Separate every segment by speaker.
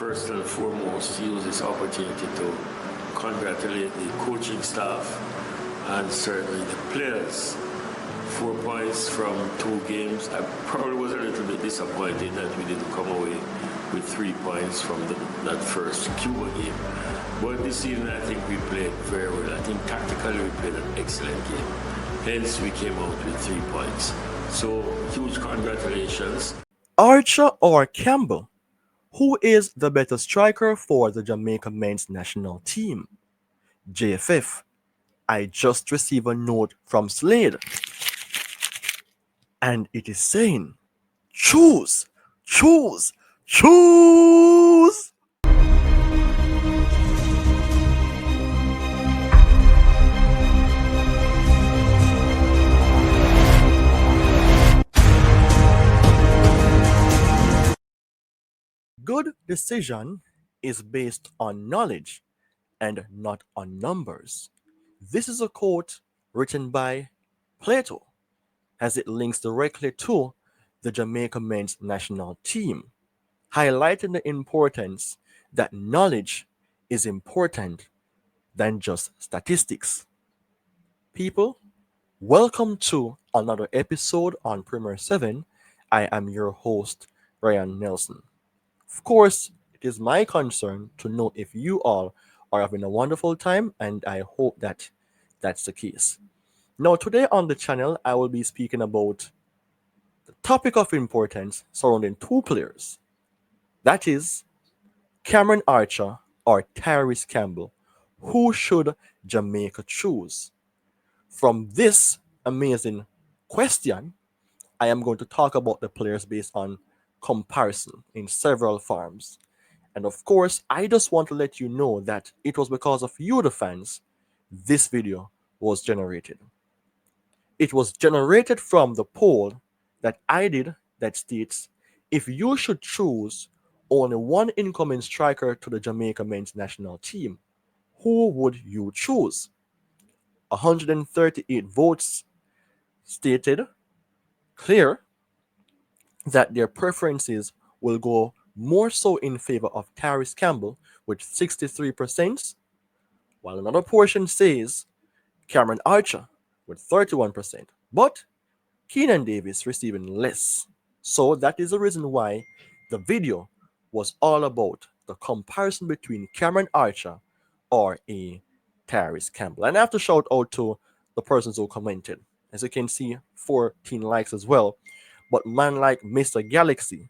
Speaker 1: First and foremost, use this opportunity to congratulate the coaching staff and certainly the players. 4 points from 2 games. I probably was a little bit disappointed that we didn't come away with 3 points from that first Cuba game. But this evening, I think we played very well. I think tactically we played an excellent game. Hence, we came out with 3 points. So, huge congratulations.
Speaker 2: Archer or Campbell? Who is the better striker for the Jamaica men's national team? JFF, I just received a note from Slade, and it is saying, choose, choose, choose! Good decision is based on knowledge and not on numbers. This is a quote written by Plato as it links directly to the Jamaica men's national team, highlighting the importance that knowledge is important than just statistics. People, welcome to another episode on Premier 7. I am your host, Ryan Nelson. Of course, it is my concern to know if you all are having a wonderful time, and I hope that that's the case. Now, today on the channel, I will be speaking about the topic of importance surrounding two players. That is Cameron Archer or Tyrese Campbell. Who should Jamaica choose? From this amazing question, I am going to talk about the players based on comparison in several forms. And of course, I just want to let you know that it was because of you, the fans, this video was generated. It was generated from the poll that I did that states if you should choose only one incoming striker to the Jamaica men's national team, who would you choose? 138 votes stated clear that their preferences will go more so in favor of Tyrese Campbell with 63%, while another portion says Cameron Archer with 31%, but Keenan Davis receiving less. So that is the reason why the video was all about the comparison between Cameron Archer or a Tyrese Campbell. And I have to shout out to the persons who commented. As you can see, 14 likes as well. But man like Mr. Galaxy,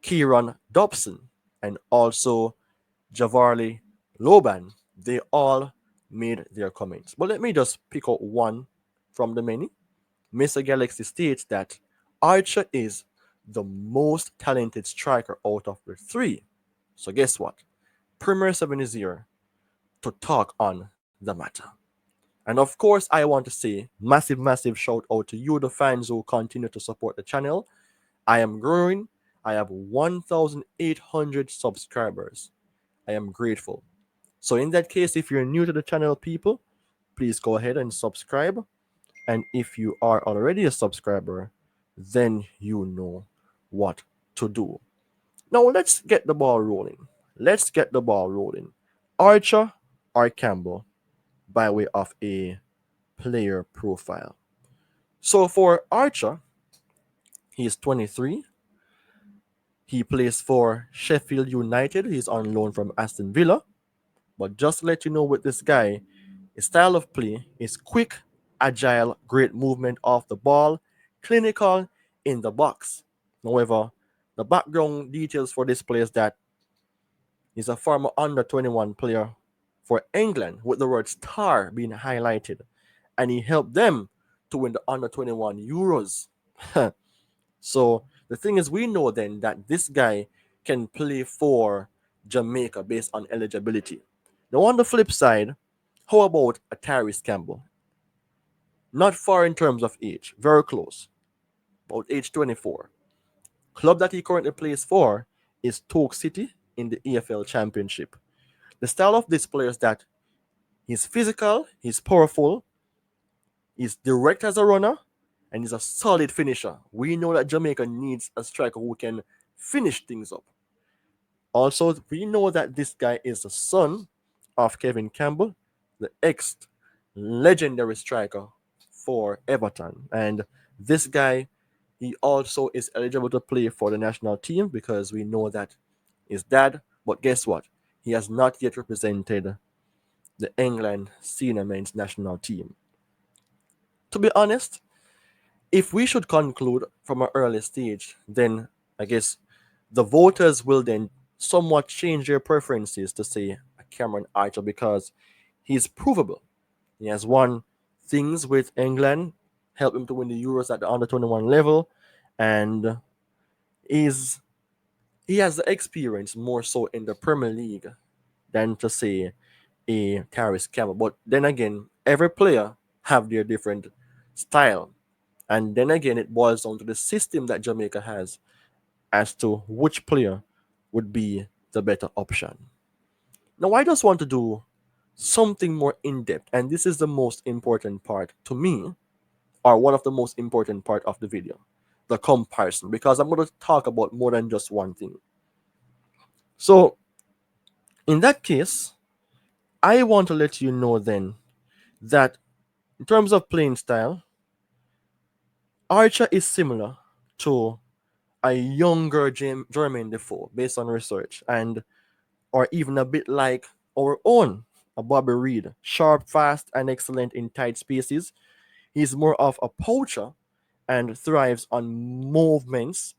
Speaker 2: Kieran Dobson, and also Javarli Loban, they all made their comments. But let me just pick out one from the many. Mr. Galaxy states that Archer is the most talented striker out of the three. So guess what? Premier 7 is here to talk on the matter. And of course, I want to say massive shout out to you, the fans who continue to support the channel. I am growing. I have 1,800 subscribers. I am grateful. So in that case, if you're new to the channel, people, please go ahead and subscribe. And if you are already a subscriber, then you know what to do. Now let's get the ball rolling. Archer or Campbell by way of a player profile. So for Archer, he is 23. He plays for Sheffield United. He's on loan from Aston Villa. But just to let you know with this guy, his style of play is quick, agile, great movement off the ball, clinical in the box. However, the background details for this player is that he's a former under 21 player for England with the word star being highlighted. And he helped them to win the under 21 Euros. So the thing is, we know then that this guy can play for Jamaica based on eligibility. Now on the flip side, how about a Tyrese Campbell? Not far in terms of age, very close, about age 24. Club that he currently plays for is Stoke City in the EFL Championship. The style of this player is that he's physical, he's powerful, he's direct as a runner, and he's a solid finisher. We know that Jamaica needs a striker who can finish things up. Also, we know that this guy is the son of Kevin Campbell, the ex legendary striker for Everton. And this guy, he also is eligible to play for the national team because we know that his dad, but guess what? He has not yet represented the England senior men's national team. To be honest, if we should conclude from an early stage, then I guess the voters will then somewhat change their preferences to say Cameron Archer because he's provable. He has won things with England, helped him to win the Euros at the under 21 level, and is he has the experience more so in the Premier League than to say a Tyrese Campbell. But then again, every player have their different style. And then again, it boils down to the system that Jamaica has as to which player would be the better option. Now, I just want to do something more in depth, and this is the most important part to me, or one of the most important part of the video, the comparison, because I'm going to talk about more than just one thing. So, in that case, I want to let you know then that in terms of playing style, Archer is similar to a younger Jermaine Defoe based on research, and or even a bit like our own a Bobby Reed, sharp, fast, and excellent in tight spaces. He's more of a poacher and thrives on movements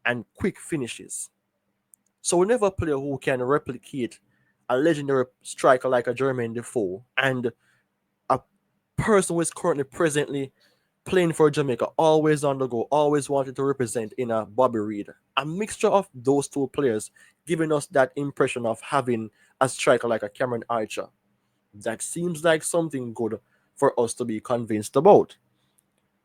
Speaker 2: and quick finishes. So whenever a player who can replicate a legendary striker like a Jermaine Defoe and a person who is currently presently playing for Jamaica, always on the go, always wanted to represent in a Bobby Reed. A mixture of those two players giving us that impression of having a striker like a Cameron Archer. That seems like something good for us to be convinced about.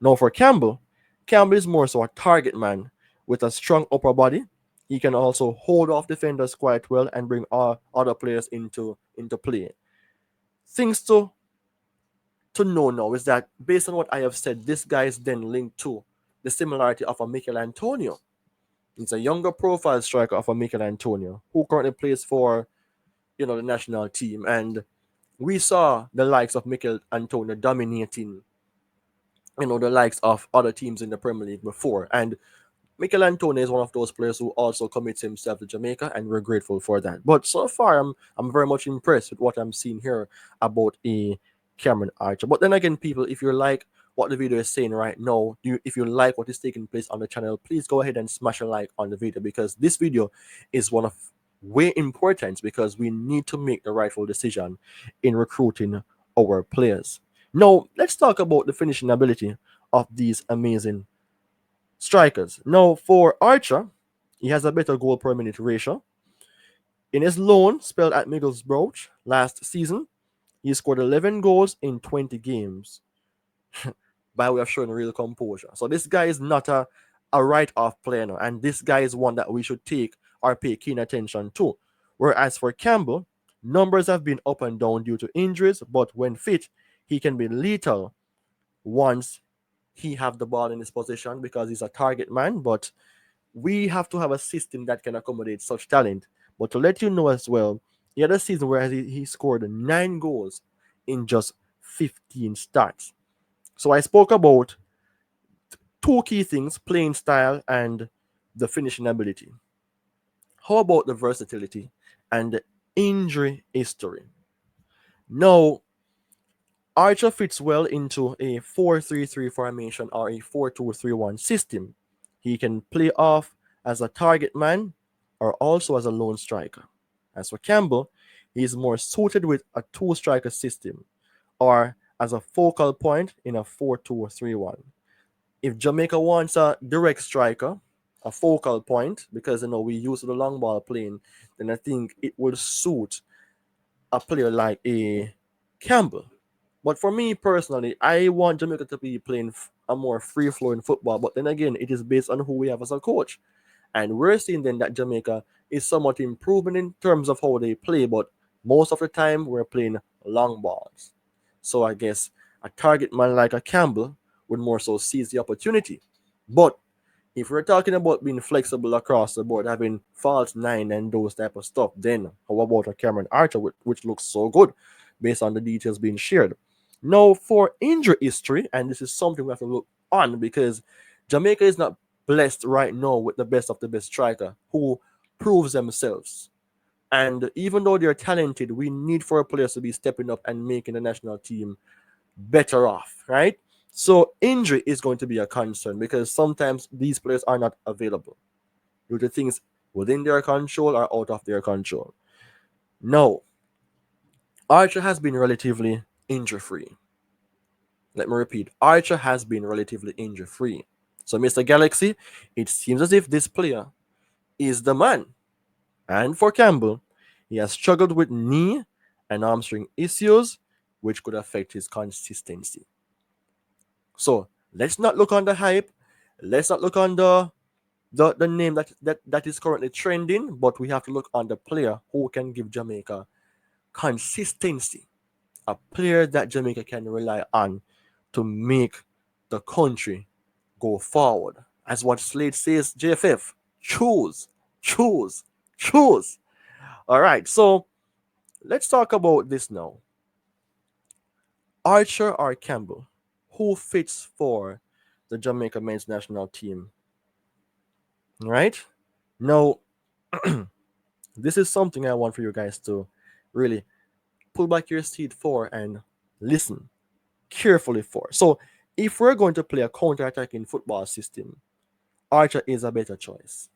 Speaker 2: Now for Campbell, Campbell is more so a target man with a strong upper body. He can also hold off defenders quite well and bring other players into play. Things to know now is that based on what I have said, this guy is then linked to the similarity of a Mikel Antonio. He's a younger profile striker of a Mikel Antonio who currently plays for the national team, and we saw the likes of Mikel Antonio dominating the likes of other teams in the Premier League before. And Mikel Antonio is one of those players who also commits himself to Jamaica, and we're grateful for that. But so far, I'm very much impressed with what I'm seeing here about a Cameron Archer. But then again, people, if you like what the video is saying right now, if you like what is taking place on the channel, please go ahead and smash a like on the video, because this video is one of way important because we need to make the rightful decision in recruiting our players. Now, let's talk about the finishing ability of these amazing strikers. Now, for Archer, he has a better goal per minute ratio. In his loan spell at Middlesbrough last season, he scored 11 goals in 20 games by way of showing real composure. So this guy is not a write-off player now, and this guy is one that we should take or pay keen attention to. Whereas for Campbell, numbers have been up and down due to injuries, but when fit, he can be lethal once he have the ball in his possession because he's a target man. But we have to have a system that can accommodate such talent. But to let you know as well, he had a season where he scored 9 goals in just 15 starts. So I spoke about two key things: playing style and the finishing ability. How about the versatility and the injury history? Now, Archer fits well into a 4-3-3 formation or a 4-2-3-1 system. He can play off as a target man or also as a lone striker. As for Campbell, he is more suited with a two-striker system or as a focal point in a 4-2-3-1. If Jamaica wants a direct striker, a focal point, because we use the long ball playing, then I think it would suit a player like a Campbell. But for me personally, I want Jamaica to be playing a more free-flowing football. But then again, it is based on who we have as a coach. And we're seeing then that Jamaica is somewhat improving in terms of how they play, but most of the time we're playing long balls. So I guess a target man like a Campbell would more so seize the opportunity. But If we're talking about being flexible across the board, having false nine and those type of stuff, then how about a Cameron Archer, which looks so good based on the details being shared? Now, for injury history, and this is something we have to look on because Jamaica is not blessed right now with the best of the best striker who proves themselves. And even though they're talented, we need for players to be stepping up and making the national team better off, right? So injury is going to be a concern because sometimes these players are not available due to things within their control or out of their control. No, Archer has been relatively injury free. Let me repeat, Archer has been relatively injury free. So, Mr. Galaxy, it seems as if this player is the man. And for Campbell, he has struggled with knee and hamstring issues, which could affect his consistency. So let's not look on the hype. Let's not look on the name that is currently trending, but we have to look on the player who can give Jamaica consistency. A player that Jamaica can rely on to make the country go forward. As what Slade says, JFF, choose, choose, choose. All right, so let's talk about this now. Archer or Campbell, who fits for the Jamaica men's national team? Right? Now, this is something I want for you guys to really pull back your seat for and listen carefully for. So, if we're going to play a counter-attacking football system, Archer is a better choice.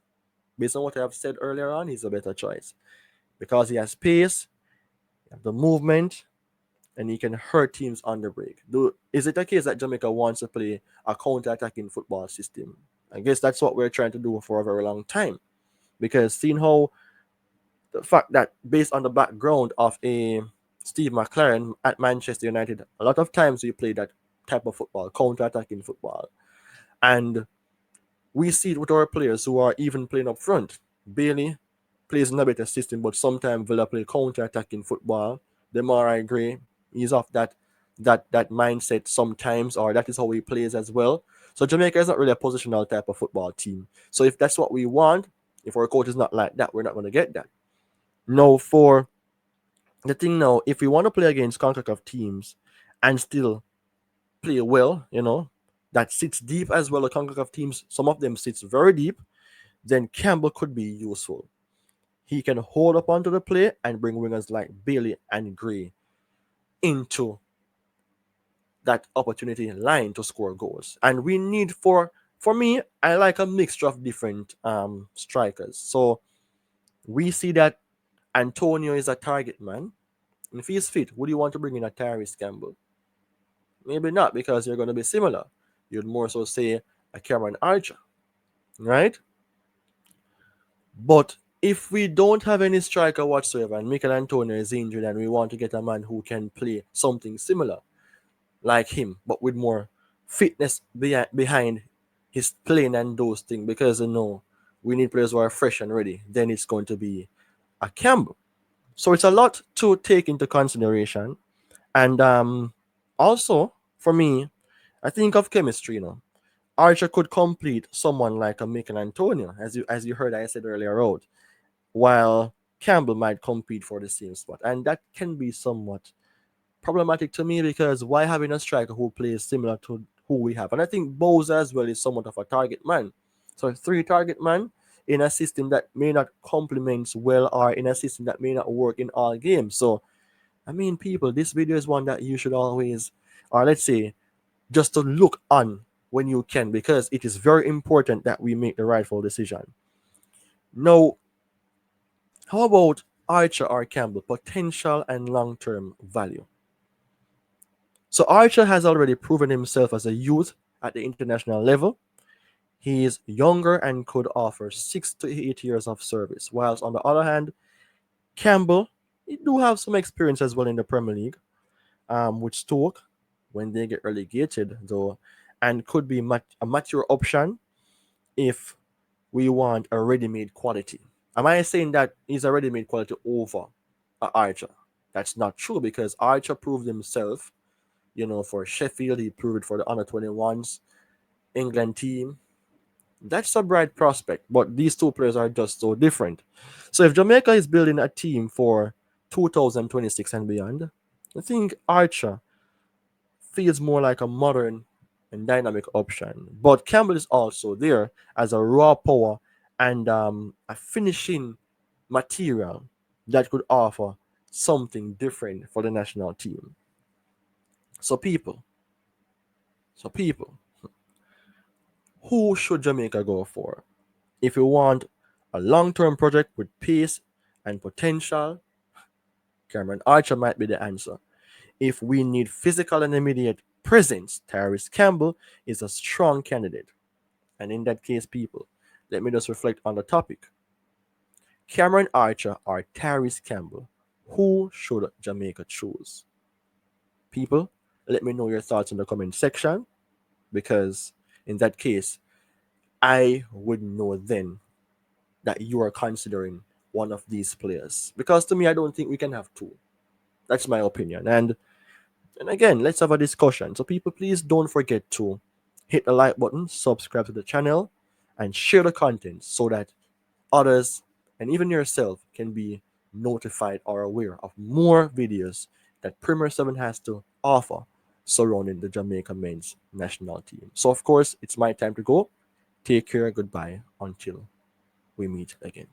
Speaker 2: Based on what I have said earlier on, he's a better choice because he has pace, the movement, and he can hurt teams on the break. Is it a case that Jamaica wants to play a counter-attacking football system? I guess that's what we're trying to do for a very long time. Because seeing how the fact that based on the background of a Steve McLaren at Manchester United, a lot of times we play that type of football, counter-attacking football. And we see it with our players who are even playing up front. Bailey plays in a better system, but sometimes Villa play counter-attacking football. Demarai Gray, he's off that mindset sometimes, or that is how he plays as well. So Jamaica is not really a positional type of football team. So if that's what we want, if our coach is not like that, we're not going to get that. No, for the thing now, if we want to play against CONCACAF teams and still play well, that sits deep as well. The CONCACAF teams, some of them sits very deep, then Campbell could be useful. He can hold up onto the play and bring wingers like Bailey and Gray into that opportunity line to score goals. And we need for me, I like a mixture of different strikers. So we see that Antonio is a target man. And if he's fit, would you want to bring in a Tyrese Campbell? Maybe not, because you're going to be similar. You'd more so say a Cameron Archer, right? But if we don't have any striker whatsoever and Michael Antonio is injured and we want to get a man who can play something similar like him, but with more fitness behind his playing and those things, because we need players who are fresh and ready, then it's going to be a Campbell. So it's a lot to take into consideration. And also, for me, I think of chemistry, Archer could complete someone like a Michael Antonio, as you heard I said earlier out, while Campbell might compete for the same spot. And that can be somewhat problematic to me because why having a striker who plays similar to who we have? And I think Boyz as well is somewhat of a target man. So 3 target man in a system that may not complement well or in a system that may not work in all games. So, I mean, people, this video is one that you should always, or let's say, just to look on when you can, because it is very important that we make the rightful decision. Now, how about Archer or Campbell, potential and long-term value? So Archer has already proven himself as a youth at the international level. He is younger and could offer 6 to 8 years of service. Whilst on the other hand, Campbell, he do have some experience as well in the Premier League, with Stoke when they get relegated though, and could be a mature option if we want a ready-made quality. Am I saying that he's a ready-made quality over Archer? That's not true because Archer proved himself, for Sheffield. He proved it for the under 21s England team. That's a bright prospect, but these two players are just so different. So if Jamaica is building a team for 2026 and beyond, I think Archer feels more like a modern and dynamic option. But Campbell is also there as a raw power and a finishing material that could offer something different for the national team. So people, so people, who should Jamaica go for? If you want a long-term project with pace and potential, Cameron Archer might be the answer. If we need physical and immediate presence, Tyrese Campbell is a strong candidate. And in that case, people, let me just reflect on the topic. Cameron Archer or Tyrese Campbell, who should Jamaica choose? People, let me know your thoughts in the comment section because in that case, I would know then that you are considering one of these players. Because to me, I don't think we can have two. That's my opinion. And again, let's have a discussion. So people, please don't forget to hit the like button, subscribe to the channel, and share the content so that others and even yourself can be notified or aware of more videos that Premier 7 has to offer surrounding the Jamaica men's national team. So of course, it's my time to go. Take care, goodbye, until we meet again.